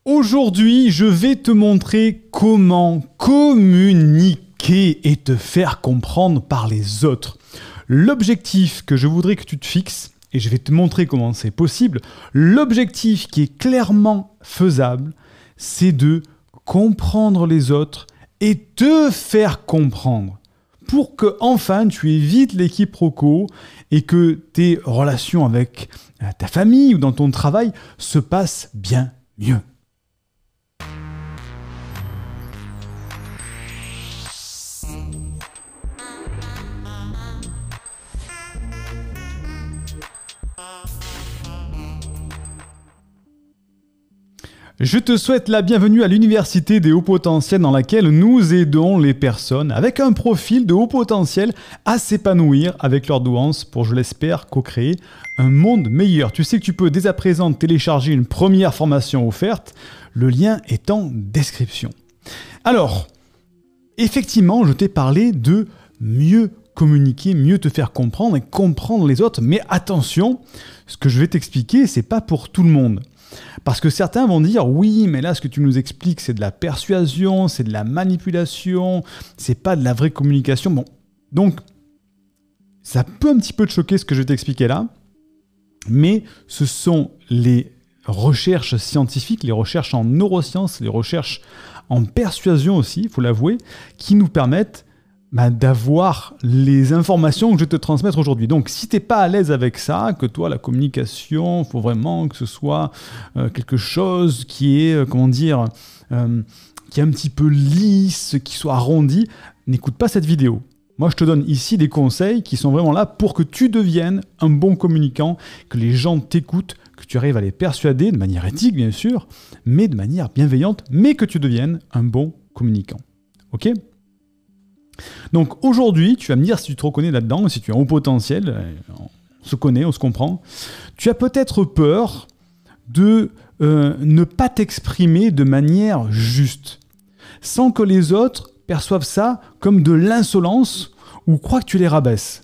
Aujourd'hui, je vais te montrer comment communiquer et te faire comprendre par les autres. L'objectif que je voudrais que tu te fixes, et je vais te montrer comment c'est possible, l'objectif qui est clairement faisable, c'est de comprendre les autres et te faire comprendre. Pour que enfin tu évites les quiproquos et que tes relations avec ta famille ou dans ton travail se passent bien mieux. Je te souhaite la bienvenue à l'Université des hauts potentiels dans laquelle nous aidons les personnes avec un profil de haut potentiel à s'épanouir avec leur douance pour, je l'espère, co-créer un monde meilleur. Tu sais que tu peux dès à présent télécharger une première formation offerte. Le lien est en description. Alors, effectivement, je t'ai parlé de mieux communiquer, mieux te faire comprendre et comprendre les autres. Mais attention, ce que je vais t'expliquer, c'est pas pour tout le monde. Parce que certains vont dire, oui, mais là, ce que tu nous expliques, c'est de la persuasion, c'est de la manipulation, c'est pas de la vraie communication. Bon, donc, ça peut un petit peu te choquer ce que je vais t'expliquer là, mais ce sont les recherches scientifiques, les recherches en neurosciences, les recherches en persuasion aussi, il faut l'avouer, qui nous permettent d'avoir les informations que je vais te transmettre aujourd'hui. Donc, si tu n'es pas à l'aise avec ça, que toi, la communication, il faut vraiment que ce soit quelque chose qui est, qui est un petit peu lisse, qui soit arrondi, n'écoute pas cette vidéo. Moi, je te donne ici des conseils qui sont vraiment là pour que tu deviennes un bon communicant, que les gens t'écoutent, que tu arrives à les persuader de manière éthique, bien sûr, mais de manière bienveillante, mais que tu deviennes un bon communicant. Ok ? Donc aujourd'hui, tu vas me dire si tu te reconnais là-dedans, si tu es en haut potentiel, on se connaît, on se comprend, tu as peut-être peur de ne pas t'exprimer de manière juste, sans que les autres perçoivent ça comme de l'insolence ou croient que tu les rabaisses.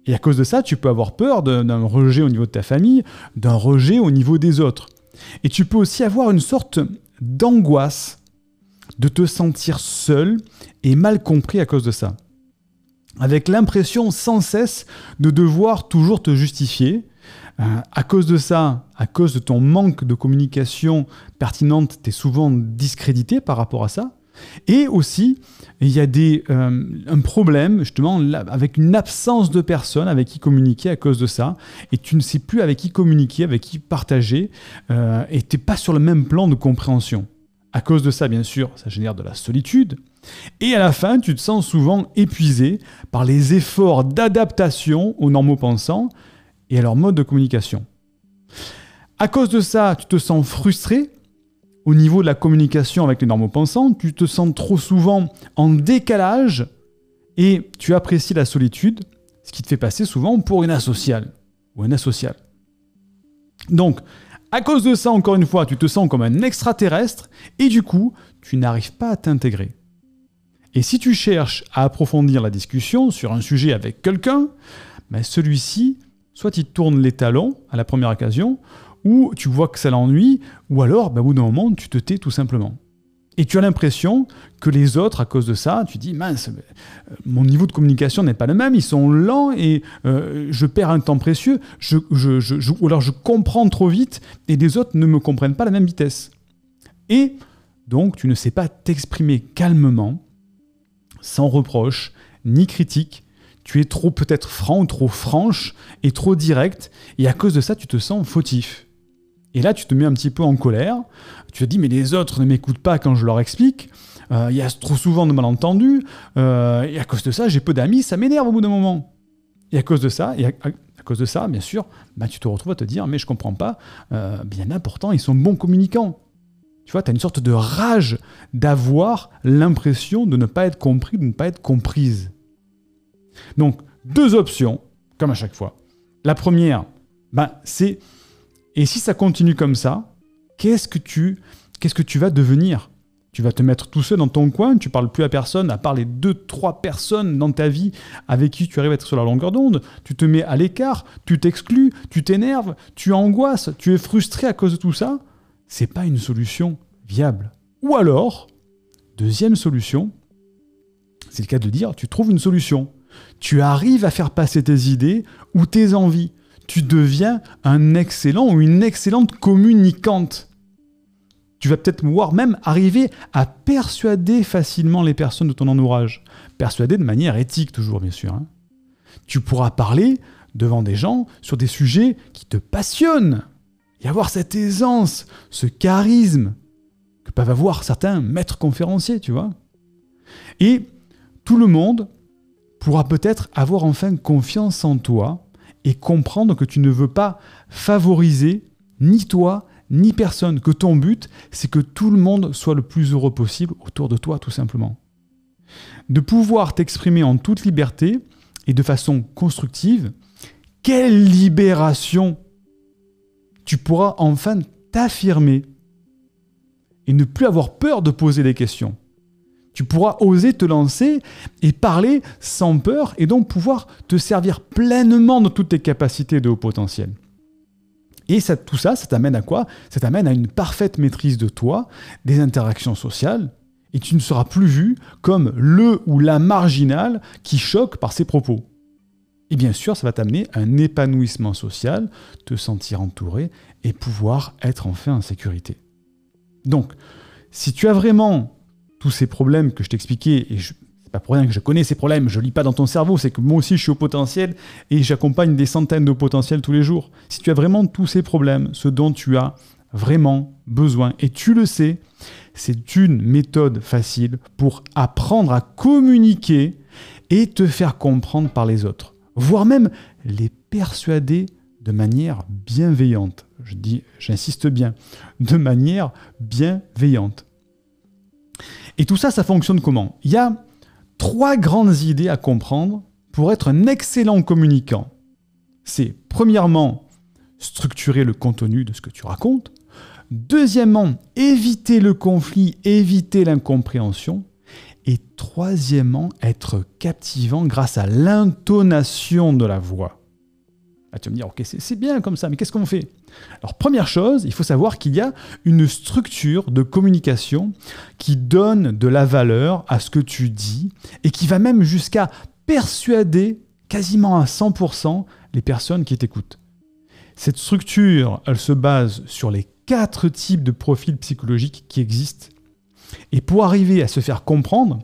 Et à cause de ça, tu peux avoir peur d'un rejet au niveau de ta famille, d'un rejet au niveau des autres. Et tu peux aussi avoir une sorte d'angoisse de te sentir seul et mal compris à cause de ça. Avec l'impression sans cesse de devoir toujours te justifier. À cause de ça, à cause de ton manque de communication pertinente, tu es souvent discrédité par rapport à ça. Et aussi, il y a un problème justement avec une absence de personnes avec qui communiquer à cause de ça. Et tu ne sais plus avec qui communiquer, avec qui partager. Et tu n'es pas sur le même plan de compréhension. À cause de ça, bien sûr, ça génère de la solitude. Et à la fin, tu te sens souvent épuisé par les efforts d'adaptation aux normaux pensants et à leur mode de communication. À cause de ça, tu te sens frustré au niveau de la communication avec les normaux pensants. Tu te sens trop souvent en décalage et tu apprécies la solitude, ce qui te fait passer souvent pour une asociale ou un asocial. Donc, à cause de ça, encore une fois, tu te sens comme un extraterrestre et du coup, tu n'arrives pas à t'intégrer. Et si tu cherches à approfondir la discussion sur un sujet avec quelqu'un, celui-ci, soit il tourne les talons à la première occasion, ou tu vois que ça l'ennuie, ou alors, au bout d'un moment, tu te tais tout simplement. Et tu as l'impression que les autres, à cause de ça, tu dis, mince, mon niveau de communication n'est pas le même, ils sont lents et je perds un temps précieux, ou alors je comprends trop vite et les autres ne me comprennent pas à la même vitesse. Et donc, tu ne sais pas t'exprimer calmement, sans reproche, ni critique. Tu es trop peut-être franc, trop franche et trop direct, et à cause de ça, tu te sens fautif. Et là, tu te mets un petit peu en colère. Tu te dis, mais les autres ne m'écoutent pas quand je leur explique. Il y a trop souvent de malentendus. Et à cause de ça, j'ai peu d'amis. Ça m'énerve au bout d'un moment. Et à cause de ça, bien sûr, tu te retrouves à te dire, mais je ne comprends pas. Bien là, pourtant, ils sont bons communicants. Tu vois, tu as une sorte de rage d'avoir l'impression de ne pas être compris, de ne pas être comprise. Donc, deux options, comme à chaque fois. La première, c'est... Et si ça continue comme ça, qu'est-ce que tu vas devenir ? Tu vas te mettre tout seul dans ton coin, tu ne parles plus à personne, à part les 2-3 personnes dans ta vie avec qui tu arrives à être sur la longueur d'onde. Tu te mets à l'écart, tu t'exclus, tu t'énerves, tu angoisses, tu es frustré à cause de tout ça. c'est pas une solution viable. Ou alors, deuxième solution, c'est le cas de dire, tu trouves une solution. Tu arrives à faire passer tes idées ou tes envies. Tu deviens un excellent ou une excellente communicante. Tu vas peut-être voire même arriver à persuader facilement les personnes de ton entourage. Persuader de manière éthique toujours, bien sûr. Tu pourras parler devant des gens sur des sujets qui te passionnent. Et avoir cette aisance, ce charisme que peuvent avoir certains maîtres conférenciers, tu vois. Et tout le monde pourra peut-être avoir enfin confiance en toi et comprendre que tu ne veux pas favoriser ni toi, ni personne, que ton but, c'est que tout le monde soit le plus heureux possible autour de toi, tout simplement. De pouvoir t'exprimer en toute liberté et de façon constructive, quelle libération! Tu pourras enfin t'affirmer et ne plus avoir peur de poser des questions. Tu pourras oser te lancer et parler sans peur et donc pouvoir te servir pleinement de toutes tes capacités de haut potentiel. Et tout ça t'amène à quoi? Ça t'amène à une parfaite maîtrise de toi, des interactions sociales, et tu ne seras plus vu comme le ou la marginale qui choque par ses propos. Et bien sûr, ça va t'amener à un épanouissement social, te sentir entouré et pouvoir être enfin en sécurité. Donc, si tu as vraiment tous ces problèmes que je t'expliquais, et c'est pas pour rien que je connais ces problèmes, je lis pas dans ton cerveau, c'est que moi aussi je suis au potentiel et j'accompagne des centaines de potentiels tous les jours. Si tu as vraiment tous ces problèmes, ce dont tu as vraiment besoin, et tu le sais, c'est une méthode facile pour apprendre à communiquer et te faire comprendre par les autres, voire même les persuader de manière bienveillante. J'insiste bien, de manière bienveillante. Et tout ça, ça fonctionne comment? Il y a 3 grandes idées à comprendre pour être un excellent communicant. C'est premièrement, structurer le contenu de ce que tu racontes. Deuxièmement, éviter le conflit, éviter l'incompréhension. Et troisièmement, être captivant grâce à l'intonation de la voix. Ah, tu vas me dire, ok, c'est bien comme ça, mais qu'est-ce qu'on fait? Alors, première chose, il faut savoir qu'il y a une structure de communication qui donne de la valeur à ce que tu dis et qui va même jusqu'à persuader quasiment à 100% les personnes qui t'écoutent. Cette structure, elle se base sur les 4 types de profils psychologiques qui existent. Et pour arriver à se faire comprendre,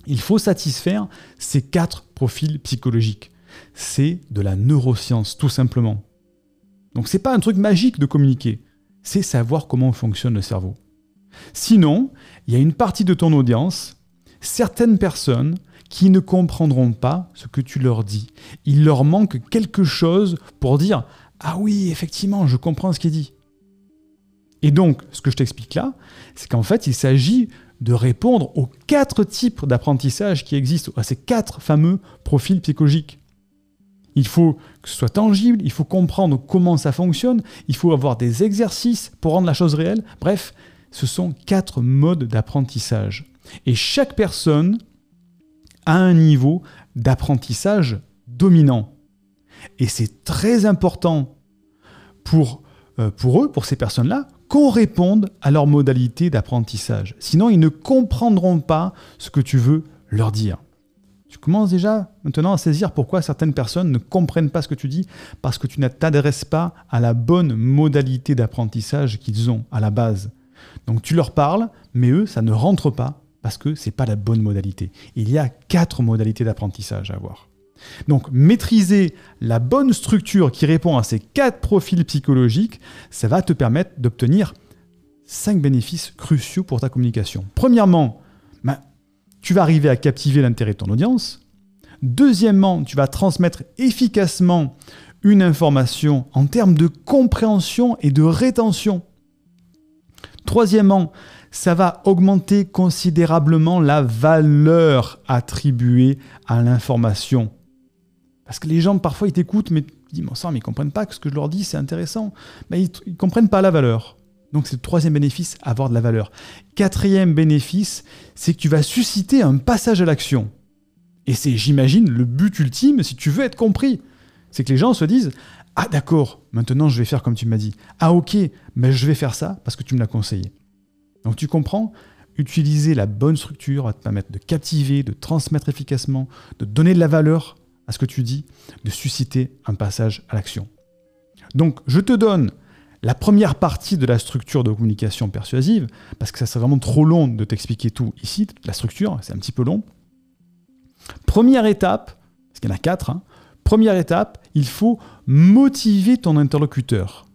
il faut satisfaire ces 4 profils psychologiques. C'est de la neuroscience, tout simplement. Donc c'est pas un truc magique de communiquer, c'est savoir comment fonctionne le cerveau. Sinon, il y a une partie de ton audience, certaines personnes qui ne comprendront pas ce que tu leur dis. Il leur manque quelque chose pour dire « Ah oui, effectivement, je comprends ce qui est dit ». Et donc, ce que je t'explique là, c'est qu'en fait, il s'agit de répondre aux 4 types d'apprentissage qui existent, à ces 4 fameux profils psychologiques. Il faut que ce soit tangible, il faut comprendre comment ça fonctionne, il faut avoir des exercices pour rendre la chose réelle. Bref, ce sont 4 modes d'apprentissage. Et chaque personne a un niveau d'apprentissage dominant. Et c'est très important pour eux, pour ces personnes-là, qu'on réponde à leur modalité d'apprentissage. Sinon, ils ne comprendront pas ce que tu veux leur dire. Tu commences déjà maintenant à saisir pourquoi certaines personnes ne comprennent pas ce que tu dis, parce que tu ne t'adresses pas à la bonne modalité d'apprentissage qu'ils ont à la base. Donc tu leur parles, mais eux, ça ne rentre pas, parce que ce n'est pas la bonne modalité. Il y a 4 modalités d'apprentissage à avoir. Donc, maîtriser la bonne structure qui répond à ces 4 profils psychologiques, ça va te permettre d'obtenir 5 bénéfices cruciaux pour ta communication. Premièrement, tu vas arriver à captiver l'intérêt de ton audience. Deuxièmement, tu vas transmettre efficacement une information en termes de compréhension et de rétention. Troisièmement, ça va augmenter considérablement la valeur attribuée à l'information. Parce que les gens, parfois, ils t'écoutent, mais ils disent, mais ils ne comprennent pas que ce que je leur dis, c'est intéressant. Mais ils ne comprennent pas la valeur. Donc, c'est le 3e bénéfice, avoir de la valeur. 4e bénéfice, c'est que tu vas susciter un passage à l'action. Et c'est, j'imagine, le but ultime, si tu veux être compris. C'est que les gens se disent, Ah d'accord, maintenant je vais faire comme tu m'as dit. Ah ok, mais je vais faire ça parce que tu me l'as conseillé. Donc tu comprends, utiliser la bonne structure va te permettre de captiver, de transmettre efficacement, de donner de la valeur à ce que tu dis, de susciter un passage à l'action. Donc je te donne la première partie de la structure de communication persuasive, parce que ça serait vraiment trop long de t'expliquer tout ici, la structure, c'est un petit peu long. Première étape, parce qu'il y en a 4, hein, première étape, il faut motiver ton interlocuteur.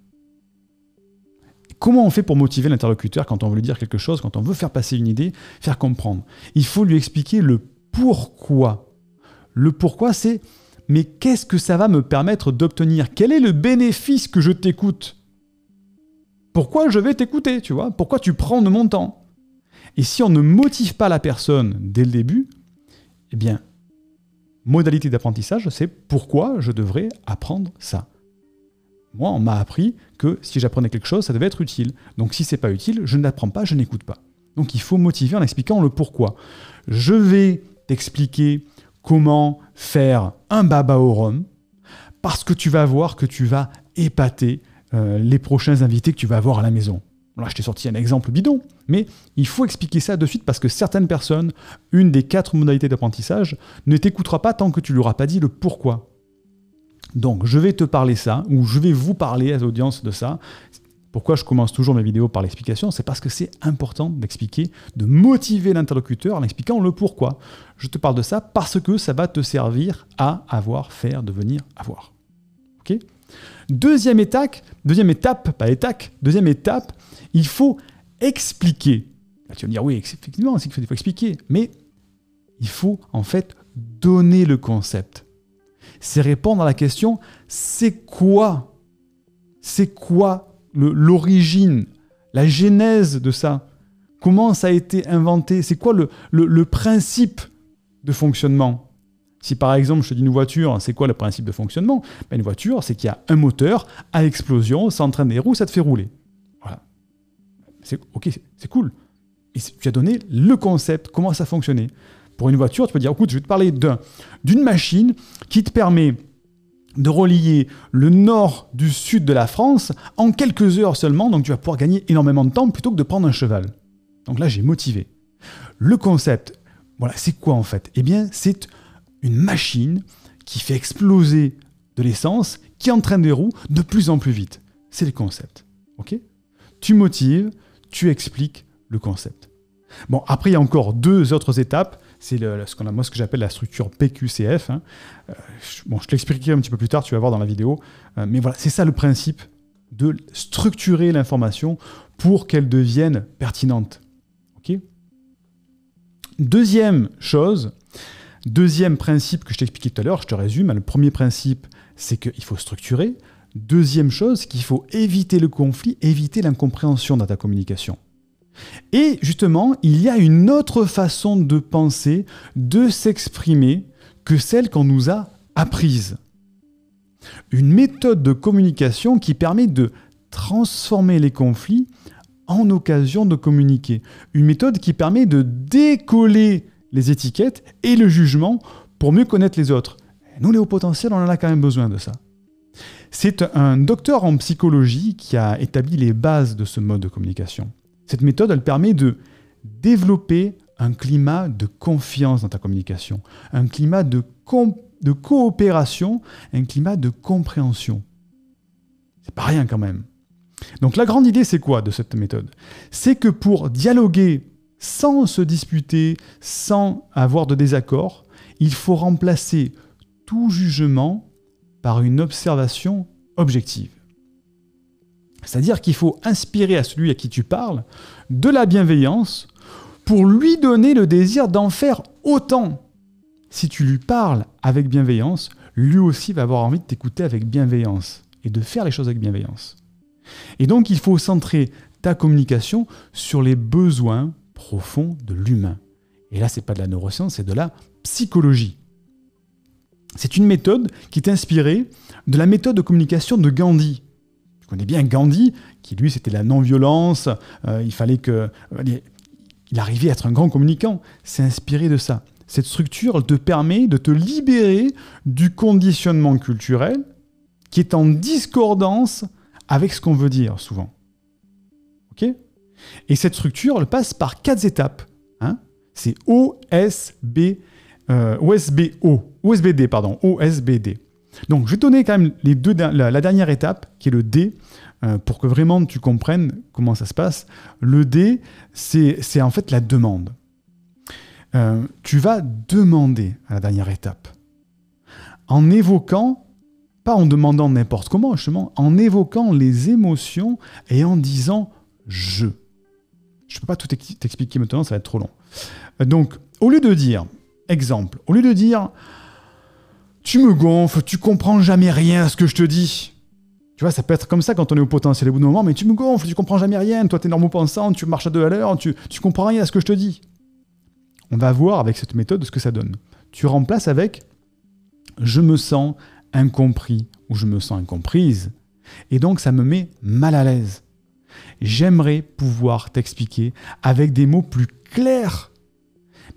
Comment on fait pour motiver l'interlocuteur quand on veut lui dire quelque chose, quand on veut faire passer une idée, faire comprendre? Il faut lui expliquer le pourquoi. Le pourquoi, c'est « mais qu'est-ce que ça va me permettre d'obtenir? Quel est le bénéfice que je t'écoute? Pourquoi je vais t'écouter, tu vois? Pourquoi tu prends de mon temps ?» Et si on ne motive pas la personne dès le début, eh bien, modalité d'apprentissage, c'est pourquoi je devrais apprendre ça. Moi, on m'a appris que si j'apprenais quelque chose, ça devait être utile. Donc si c'est pas utile, je ne l'apprends pas, je n'écoute pas. Donc il faut motiver en expliquant le pourquoi. Je vais t'expliquer comment faire un baba au rhum, parce que tu vas voir que tu vas épater les prochains invités que tu vas avoir à la maison. Là, je t'ai sorti un exemple bidon, mais il faut expliquer ça de suite parce que certaines personnes, une des 4 modalités d'apprentissage, ne t'écoutera pas tant que tu ne lui auras pas dit le pourquoi. Donc, je vais te parler ça, ou je vais vous parler à l'audience de ça. Pourquoi je commence toujours mes vidéos par l'explication? C'est parce que c'est important d'expliquer, de motiver l'interlocuteur en expliquant le pourquoi. Je te parle de ça parce que ça va te servir à avoir, faire, devenir, avoir. Ok? Deuxième étape, il faut expliquer. Tu vas me dire, oui, effectivement, c'est qu'il faut expliquer, mais il faut en fait donner le concept. C'est répondre à la question, c'est quoi l'origine, la genèse de ça? Comment ça a été inventé? C'est quoi le principe de fonctionnement? Si par exemple je te dis une voiture, c'est quoi le principe de fonctionnement? Une voiture, c'est qu'il y a un moteur à explosion, ça entraîne des roues, ça te fait rouler. Voilà. Ok, c'est cool. Et tu as donné le concept, comment ça fonctionnait. Pour une voiture, tu peux dire, écoute, je vais te parler d'une machine qui te permet de relier le nord du sud de la France en quelques heures seulement, donc tu vas pouvoir gagner énormément de temps plutôt que de prendre un cheval. Donc là, j'ai motivé. Le concept, voilà, c'est quoi en fait? Eh bien, c'est une machine qui fait exploser de l'essence, qui entraîne des roues de plus en plus vite. C'est le concept. Ok? Tu motives, tu expliques le concept. Bon, après, il y a encore 2 autres étapes. C'est ce que j'appelle la structure PQCF. Hein. Je te l'expliquerai un petit peu plus tard, tu vas voir dans la vidéo. Mais voilà, c'est ça le principe de structurer l'information pour qu'elle devienne pertinente. Okay? Deuxième principe que je t'expliquais tout à l'heure, je te résume. Le premier principe, c'est qu'il faut structurer. Deuxième chose, qu'il faut éviter le conflit, éviter l'incompréhension dans ta communication. Et justement, il y a une autre façon de penser, de s'exprimer, que celle qu'on nous a apprise. Une méthode de communication qui permet de transformer les conflits en occasion de communiquer. Une méthode qui permet de décoller les étiquettes et le jugement pour mieux connaître les autres. Nous, les hauts potentiels, on en a quand même besoin de ça. C'est un docteur en psychologie qui a établi les bases de ce mode de communication. Cette méthode, elle permet de développer un climat de confiance dans ta communication, un climat de coopération, un climat de compréhension. C'est pas rien quand même. Donc la grande idée, c'est quoi de cette méthode? C'est que pour dialoguer sans se disputer, sans avoir de désaccord, il faut remplacer tout jugement par une observation objective. C'est-à-dire qu'il faut inspirer à celui à qui tu parles de la bienveillance pour lui donner le désir d'en faire autant. Si tu lui parles avec bienveillance, lui aussi va avoir envie de t'écouter avec bienveillance et de faire les choses avec bienveillance. Et donc, il faut centrer ta communication sur les besoins profonds de l'humain. Et là, ce n'est pas de la neuroscience, c'est de la psychologie. C'est une méthode qui est inspirée de la méthode de communication de Gandhi. Tu connais bien Gandhi, qui lui, c'était la non-violence, il fallait que... il arrivait à être un grand communicant. C'est inspiré de ça. Cette structure, elle te permet de te libérer du conditionnement culturel qui est en discordance avec ce qu'on veut dire souvent. Ok ? Et cette structure, elle passe par 4 étapes. Hein ? C'est OSBD. Donc, je vais te donner quand même la dernière étape, qui est le D, pour que vraiment tu comprennes comment ça se passe. Le D, c'est en fait la demande. Tu vas demander à la dernière étape. En évoquant, pas en demandant n'importe comment, justement, en évoquant les émotions et en disant « je ». Je ne peux pas tout t'expliquer maintenant, ça va être trop long. Donc, au lieu de dire, exemple, au lieu de dire « tu me gonfles, tu comprends jamais rien à ce que je te dis ». Tu vois, ça peut être comme ça quand on est au potentiel au bout d'un moment, mais tu me gonfles, tu comprends jamais rien, toi t'es normopensant, tu marches à 2 à l'heure, tu comprends rien à ce que je te dis. On va voir avec cette méthode ce que ça donne. Tu remplaces avec « je me sens incompris » ou « je me sens incomprise ». Et donc ça me met mal à l'aise. J'aimerais pouvoir t'expliquer avec des mots plus clairs.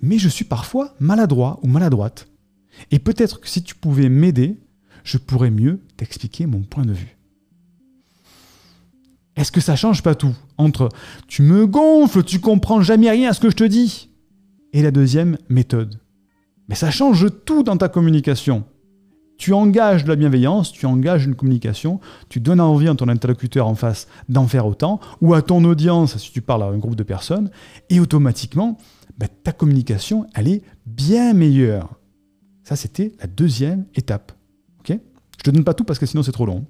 Mais je suis parfois maladroit ou maladroite. Et peut-être que si tu pouvais m'aider, je pourrais mieux t'expliquer mon point de vue. Est-ce que ça change pas tout entre « tu me gonfles, tu comprends jamais rien à ce que je te dis » et la deuxième méthode? Mais ça change tout dans ta communication. Tu engages de la bienveillance, tu engages une communication, tu donnes envie à ton interlocuteur en face d'en faire autant, ou à ton audience si tu parles à un groupe de personnes, et automatiquement, ta communication, elle est bien meilleure. Ça, c'était la deuxième étape. Okay ? Je ne te donne pas tout parce que sinon c'est trop long.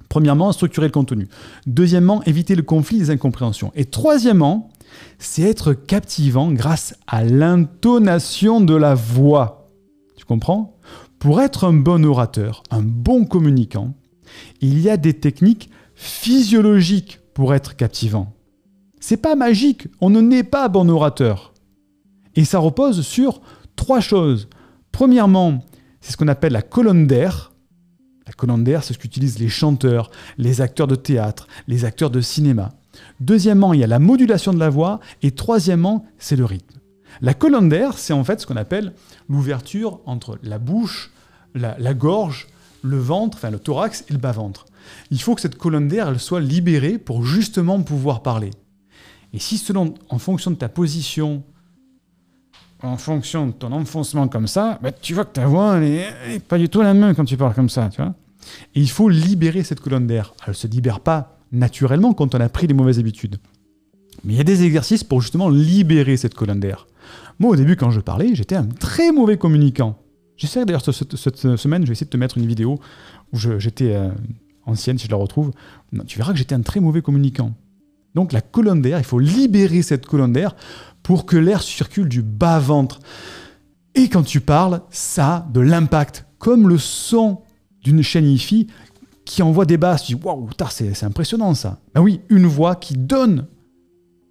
Premièrement, structurer le contenu. Deuxièmement, éviter le conflit et les incompréhensions. Et troisièmement, c'est être captivant grâce à l'intonation de la voix. Tu comprends ? Pour être un bon orateur, un bon communicant, il y a des techniques physiologiques pour être captivant. C'est pas magique, on ne naît pas bon orateur. Et ça repose sur 3 choses. Premièrement, c'est ce qu'on appelle la colonne d'air. La colonne d'air, c'est ce qu'utilisent les chanteurs, les acteurs de théâtre, les acteurs de cinéma. Deuxièmement, il y a la modulation de la voix. Et troisièmement, c'est le rythme. La colonne d'air, c'est en fait ce qu'on appelle l'ouverture entre la bouche, la gorge, le ventre, enfin le thorax et le bas-ventre. Il faut que cette colonne d'air elle soit libérée pour justement pouvoir parler. Et si en fonction de ta position, en fonction de ton enfoncement comme ça, tu vois que ta voix elle est pas du tout la même quand tu parles comme ça. Tu vois. Et il faut libérer cette colonne d'air. Elle ne se libère pas naturellement quand on a pris les mauvaises habitudes. Mais il y a des exercices pour justement libérer cette colonne d'air. Moi, au début, quand je parlais, j'étais un très mauvais communicant. J'essaie d'ailleurs cette semaine, je vais essayer de te mettre une vidéo où j'étais ancienne, si je la retrouve. Tu verras que j'étais un très mauvais communicant. Donc la colonne d'air, il faut libérer cette colonne d'air pour que l'air circule du bas-ventre. Et quand tu parles, ça a de l'impact. Comme le son d'une chaîne hi-fi qui envoie des basses. Tu dis, waouh, c'est impressionnant ça. Ben oui, une voix qui donne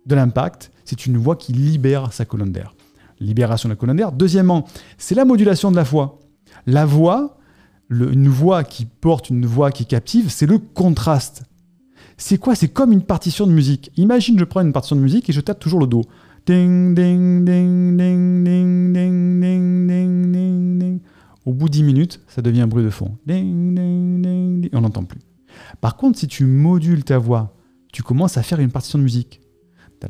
de l'impact, c'est une voix qui libère sa colonne d'air. Libération de la colonne d'air. Deuxièmement, c'est la modulation de la voix. La voix, une voix qui porte une voix qui est captive, c'est le contraste. C'est quoi ? C'est comme une partition de musique. Imagine, je prends une partition de musique et je tape toujours le Do. Ding, ding, ding, ding, ding, ding, ding, ding, ding, ding. Au bout de 10 minutes, ça devient un bruit de fond. Ding, ding, ding, ding. On n'entend plus. Par contre, si tu modules ta voix, tu commences à faire une partition de musique. Et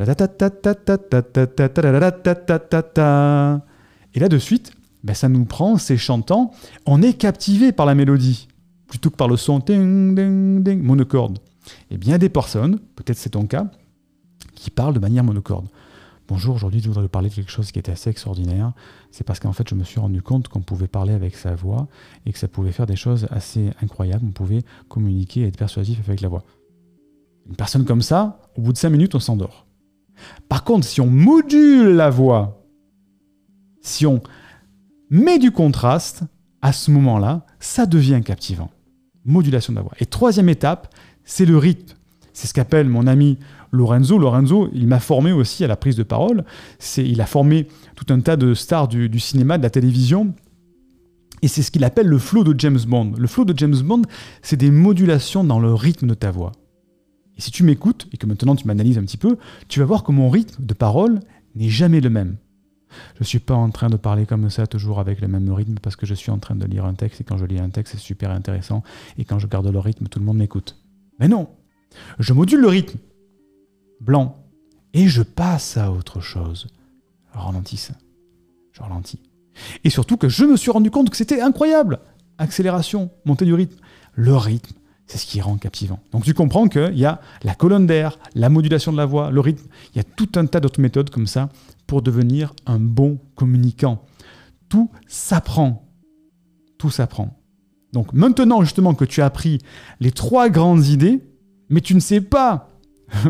là, de suite, ça nous prend, c'est chantant. On est captivé par la mélodie, plutôt que par le son ding, ding, ding, monocorde. Et bien des personnes, peut-être c'est ton cas, qui parlent de manière monocorde. Bonjour, aujourd'hui je voudrais vous parler de quelque chose qui était assez extraordinaire. C'est parce qu'en fait je me suis rendu compte qu'on pouvait parler avec sa voix et que ça pouvait faire des choses assez incroyables. On pouvait communiquer et être persuasif avec la voix. Une personne comme ça, au bout de 5 minutes, on s'endort. Par contre, si on module la voix, si on met du contraste, à ce moment-là, ça devient captivant. Modulation de la voix. Et troisième étape, c'est le rythme. C'est ce qu'appelle mon ami Lorenzo. Lorenzo, il m'a formé aussi à la prise de parole. Il a formé tout un tas de stars du cinéma, de la télévision. Et c'est ce qu'il appelle le flow de James Bond. Le flow de James Bond, c'est des modulations dans le rythme de ta voix. Et si tu m'écoutes, et que maintenant tu m'analyses un petit peu, tu vas voir que mon rythme de parole n'est jamais le même. Je ne suis pas en train de parler comme ça, toujours avec le même rythme, parce que je suis en train de lire un texte, et quand je lis un texte, c'est super intéressant, et quand je garde le rythme, tout le monde m'écoute. Mais non, je module le rythme, blanc, et je passe à autre chose. Je ralentis ça, je ralentis. Et surtout que je me suis rendu compte que c'était incroyable. Accélération, montée du rythme. Le rythme, c'est ce qui rend captivant. Donc tu comprends qu'il y a la colonne d'air, la modulation de la voix, le rythme. Il y a tout un tas d'autres méthodes comme ça pour devenir un bon communicant. Tout s'apprend. Tout s'apprend. Donc maintenant justement que tu as appris les 3 grandes idées, mais tu ne sais pas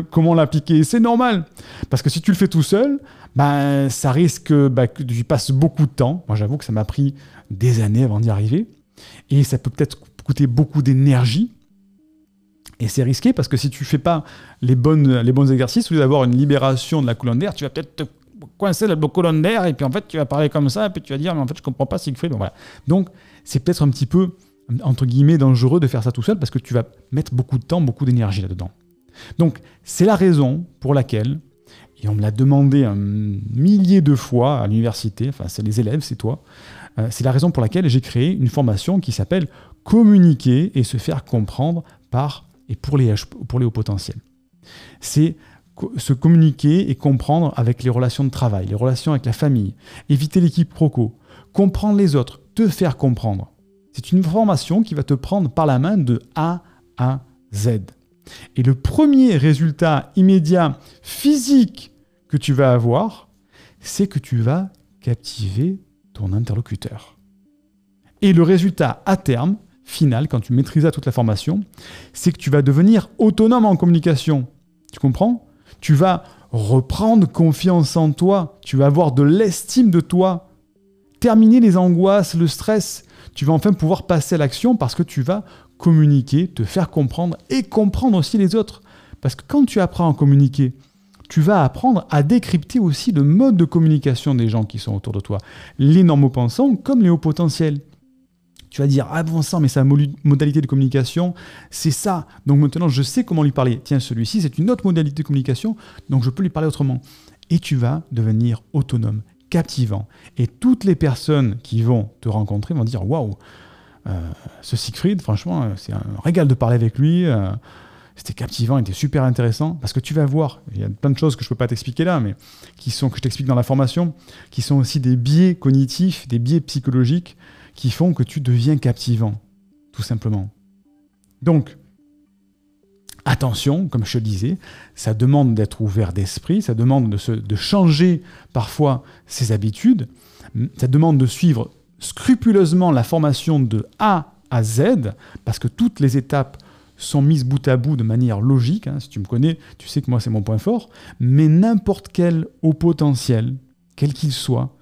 comment l'appliquer, c'est normal. Parce que si tu le fais tout seul, ça risque que tu passes beaucoup de temps. Moi j'avoue que ça m'a pris des années avant d'y arriver. Et ça peut peut-être coûter beaucoup d'énergie. Et c'est risqué parce que si tu ne fais pas les bons exercices, au lieu d'avoir une libération de la colonne d'air, tu vas peut-être te coincer la colonne d'air et puis en fait tu vas parler comme ça et puis tu vas dire mais en fait je ne comprends pas Siegfried. Bon, voilà. Donc c'est peut-être un petit peu entre guillemets dangereux de faire ça tout seul parce que tu vas mettre beaucoup de temps, beaucoup d'énergie là-dedans. Donc c'est la raison pour laquelle, et on me l'a demandé un millier de fois à l'université, enfin c'est les élèves, c'est toi, c'est la raison pour laquelle j'ai créé une formation qui s'appelle « Communiquer et se faire comprendre par et pour les hauts potentiels ». C'est se communiquer et comprendre avec les relations de travail, les relations avec la famille, éviter les quiproquos, comprendre les autres, te faire comprendre. C'est une formation qui va te prendre par la main de A à Z. Et le premier résultat immédiat physique que tu vas avoir, c'est que tu vas captiver ton interlocuteur. Et le résultat à terme, final, quand tu maîtrises toute la formation, c'est que tu vas devenir autonome en communication. Tu comprends ? Tu vas reprendre confiance en toi. Tu vas avoir de l'estime de toi. Terminer les angoisses, le stress. Tu vas enfin pouvoir passer à l'action parce que tu vas communiquer, te faire comprendre et comprendre aussi les autres. Parce que quand tu apprends à communiquer, tu vas apprendre à décrypter aussi le mode de communication des gens qui sont autour de toi. Les normaux-pensants comme les hauts potentiels. Tu vas dire, ah bon sang, mais sa modalité de communication, c'est ça. Donc maintenant, je sais comment lui parler. Tiens, celui-ci, c'est une autre modalité de communication, donc je peux lui parler autrement. Et tu vas devenir autonome, captivant. Et toutes les personnes qui vont te rencontrer vont dire, waouh, ce Siegfried, franchement, c'est un régal de parler avec lui. C'était captivant, il était super intéressant. Parce que tu vas voir, il y a plein de choses que je ne peux pas t'expliquer là, mais que je t'explique dans la formation, qui sont aussi des biais cognitifs, des biais psychologiques, qui font que tu deviens captivant, tout simplement. Donc, attention, comme je te disais, ça demande d'être ouvert d'esprit, ça demande de changer parfois ses habitudes, ça demande de suivre scrupuleusement la formation de A à Z, parce que toutes les étapes sont mises bout à bout de manière logique. Si tu me connais, tu sais que moi c'est mon point fort, mais n'importe quel haut potentiel, quel qu'il soit,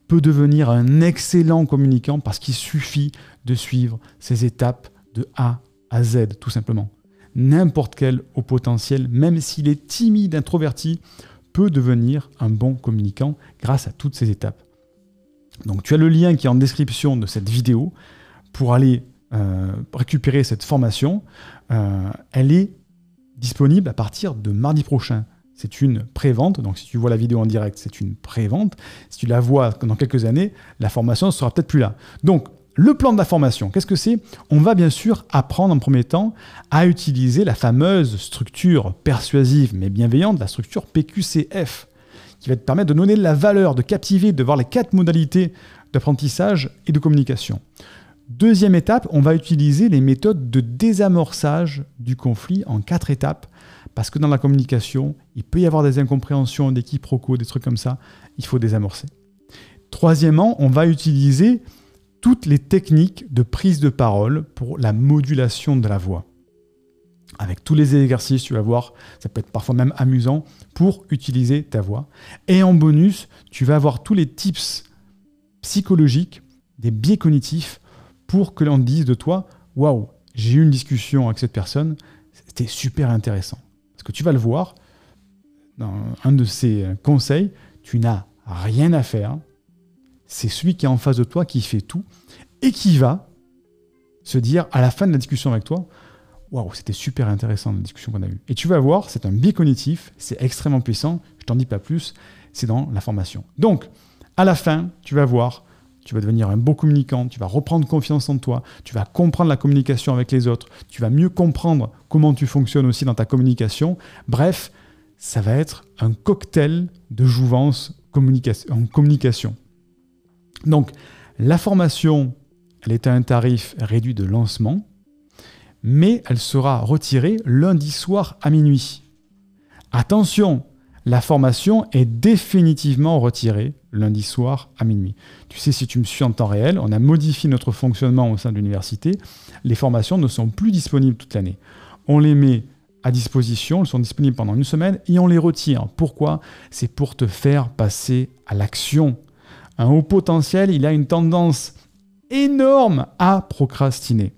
peut devenir un excellent communicant parce qu'il suffit de suivre ces étapes de A à Z, tout simplement. N'importe quel haut potentiel, même s'il est timide, introverti, peut devenir un bon communicant grâce à toutes ces étapes. Donc tu as le lien qui est en description de cette vidéo pour aller récupérer cette formation. Elle est disponible à partir de mardi prochain. C'est une pré-vente, donc si tu vois la vidéo en direct, c'est une pré-vente. Si tu la vois dans quelques années, la formation ne sera peut-être plus là. Donc, le plan de la formation, qu'est-ce que c'est ? On va bien sûr apprendre en premier temps à utiliser la fameuse structure persuasive mais bienveillante, la structure PQCF, qui va te permettre de donner de la valeur, de captiver, de voir les 4 modalités d'apprentissage et de communication. Deuxième étape, on va utiliser les méthodes de désamorçage du conflit en 4 étapes, parce que dans la communication, il peut y avoir des incompréhensions, des quiproquos, des trucs comme ça, il faut désamorcer. Troisièmement, on va utiliser toutes les techniques de prise de parole pour la modulation de la voix. Avec tous les exercices, tu vas voir, ça peut être parfois même amusant, pour utiliser ta voix. Et en bonus, tu vas avoir tous les tips psychologiques, des biais cognitifs, pour que l'on dise de toi, waouh, j'ai eu une discussion avec cette personne, c'était super intéressant. Parce que tu vas le voir, dans un de ces conseils, tu n'as rien à faire. C'est celui qui est en face de toi qui fait tout et qui va se dire à la fin de la discussion avec toi, waouh, c'était super intéressant la discussion qu'on a eue. Et tu vas voir, c'est un biais cognitif, c'est extrêmement puissant, je t'en dis pas plus, c'est dans la formation. Donc, À la fin, tu vas voir, tu vas devenir un beau communicant, tu vas reprendre confiance en toi, tu vas comprendre la communication avec les autres, tu vas mieux comprendre comment tu fonctionnes aussi dans ta communication. Bref, ça va être un cocktail de jouvence en communication. Donc, la formation, elle est à un tarif réduit de lancement, mais elle sera retirée lundi soir à minuit. Attention, la formation est définitivement retirée lundi soir à minuit. Tu sais, si tu me suis en temps réel, on a modifié notre fonctionnement au sein de l'université. Les formations ne sont plus disponibles toute l'année. On les met à disposition, elles sont disponibles pendant une semaine et on les retire. Pourquoi ? C'est pour te faire passer à l'action. Un haut potentiel, il a une tendance énorme à procrastiner.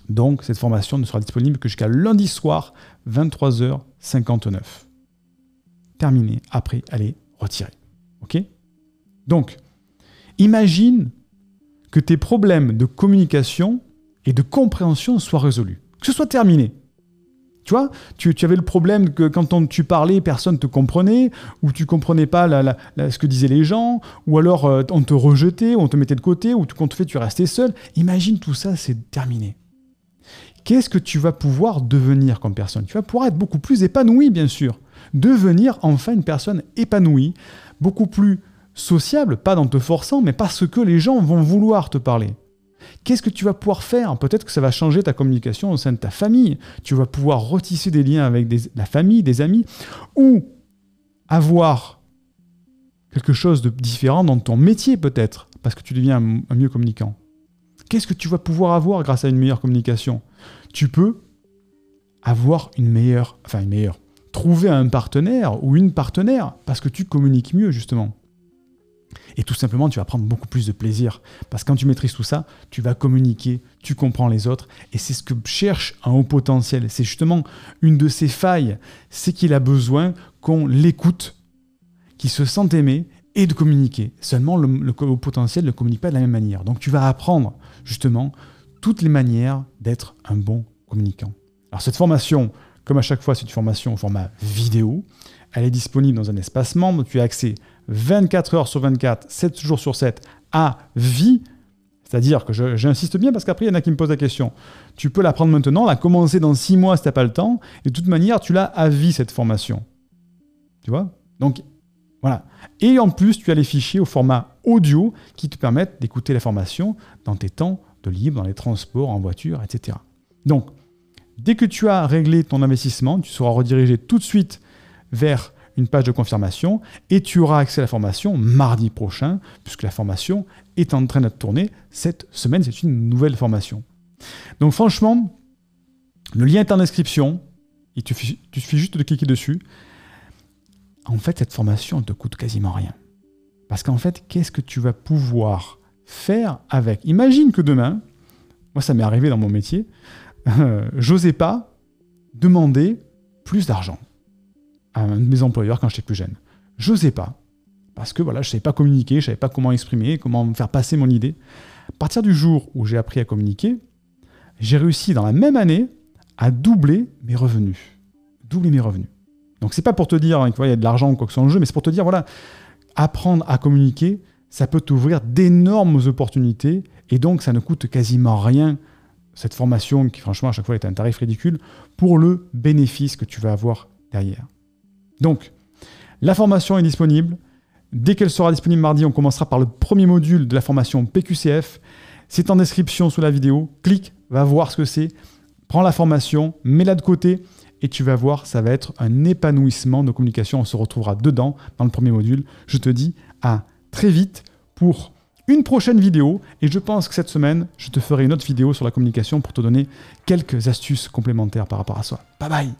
Donc, cette formation ne sera disponible que jusqu'à lundi soir, 23h59. Terminé. Après, elle est retirée. OK ? Donc, imagine que tes problèmes de communication et de compréhension soient résolus. Que ce soit terminé. Tu vois, tu avais le problème que quand tu parlais, personne ne te comprenait, ou tu ne comprenais pas ce que disaient les gens, ou alors on te rejetait, ou on te mettait de côté, ou quand tu restais seul. Imagine tout ça, c'est terminé. Qu'est-ce que tu vas pouvoir devenir comme personne ? Tu vas pouvoir être beaucoup plus épanoui, bien sûr. Devenir enfin une personne épanouie, beaucoup plus sociable, pas en te forçant, mais parce que les gens vont vouloir te parler. Qu'est-ce que tu vas pouvoir faire ? Peut-être que ça va changer ta communication au sein de ta famille. Tu vas pouvoir retisser des liens avec la famille, des amis, ou avoir quelque chose de différent dans ton métier peut-être, parce que tu deviens un mieux communicant. Qu'est-ce que tu vas pouvoir avoir grâce à une meilleure communication ? Tu peux avoir trouver un partenaire ou une partenaire parce que tu communiques mieux justement. Et tout simplement, tu vas prendre beaucoup plus de plaisir. Parce que quand tu maîtrises tout ça, tu vas communiquer, tu comprends les autres. Et c'est ce que cherche un haut potentiel. C'est justement une de ses failles. C'est qu'il a besoin qu'on l'écoute, qu'il se sente aimé et de communiquer. Seulement, le haut potentiel ne communique pas de la même manière. Donc, tu vas apprendre justement toutes les manières d'être un bon communicant. Alors, cette formation, comme à chaque fois, c'est une formation au format vidéo. Elle est disponible dans un espace membre. Tu as accès 24 heures sur 24, 7 jours sur 7 à vie. C'est-à-dire que j'insiste bien parce qu'après, il y en a qui me posent la question. Tu peux la prendre maintenant, la commencer dans 6 mois si tu n'as pas le temps. Et de toute manière, tu l'as à vie, cette formation. Tu vois ? Donc, voilà. Et en plus, tu as les fichiers au format audio qui te permettent d'écouter la formation dans tes temps de libre, dans les transports, en voiture, etc. Donc, dès que tu as réglé ton investissement, tu seras redirigé tout de suite vers une page de confirmation et tu auras accès à la formation mardi prochain, puisque la formation est en train de tourner. Cette semaine, c'est une nouvelle formation. Donc franchement, le lien est en description. Il te suffit juste de cliquer dessus. En fait, cette formation ne te coûte quasiment rien. Parce qu'en fait, qu'est-ce que tu vas pouvoir faire avec ? Imagine que demain, moi ça m'est arrivé dans mon métier, j'osais pas demander plus d'argent à un de mes employeurs quand j'étais plus jeune. J'osais pas. Parce que voilà, je ne savais pas communiquer, je ne savais pas comment exprimer, comment me faire passer mon idée. À partir du jour où j'ai appris à communiquer, j'ai réussi dans la même année à doubler mes revenus. Doubler mes revenus. Donc c'est pas pour te dire qu'il y a de l'argent ou quoi que ce soit en jeu, mais c'est pour te dire, voilà, apprendre à communiquer, ça peut t'ouvrir d'énormes opportunités et donc ça ne coûte quasiment rien, cette formation qui franchement à chaque fois est un tarif ridicule, pour le bénéfice que tu vas avoir derrière. Donc, la formation est disponible. Dès qu'elle sera disponible mardi, on commencera par le premier module de la formation PQCF. C'est en description sous la vidéo. Clique, va voir ce que c'est. Prends la formation, mets-la de côté et tu vas voir, ça va être un épanouissement de communication. On se retrouvera dedans, dans le premier module. Je te dis à très vite pour une prochaine vidéo. Et je pense que cette semaine, je te ferai une autre vidéo sur la communication pour te donner quelques astuces complémentaires par rapport à ça. Bye bye!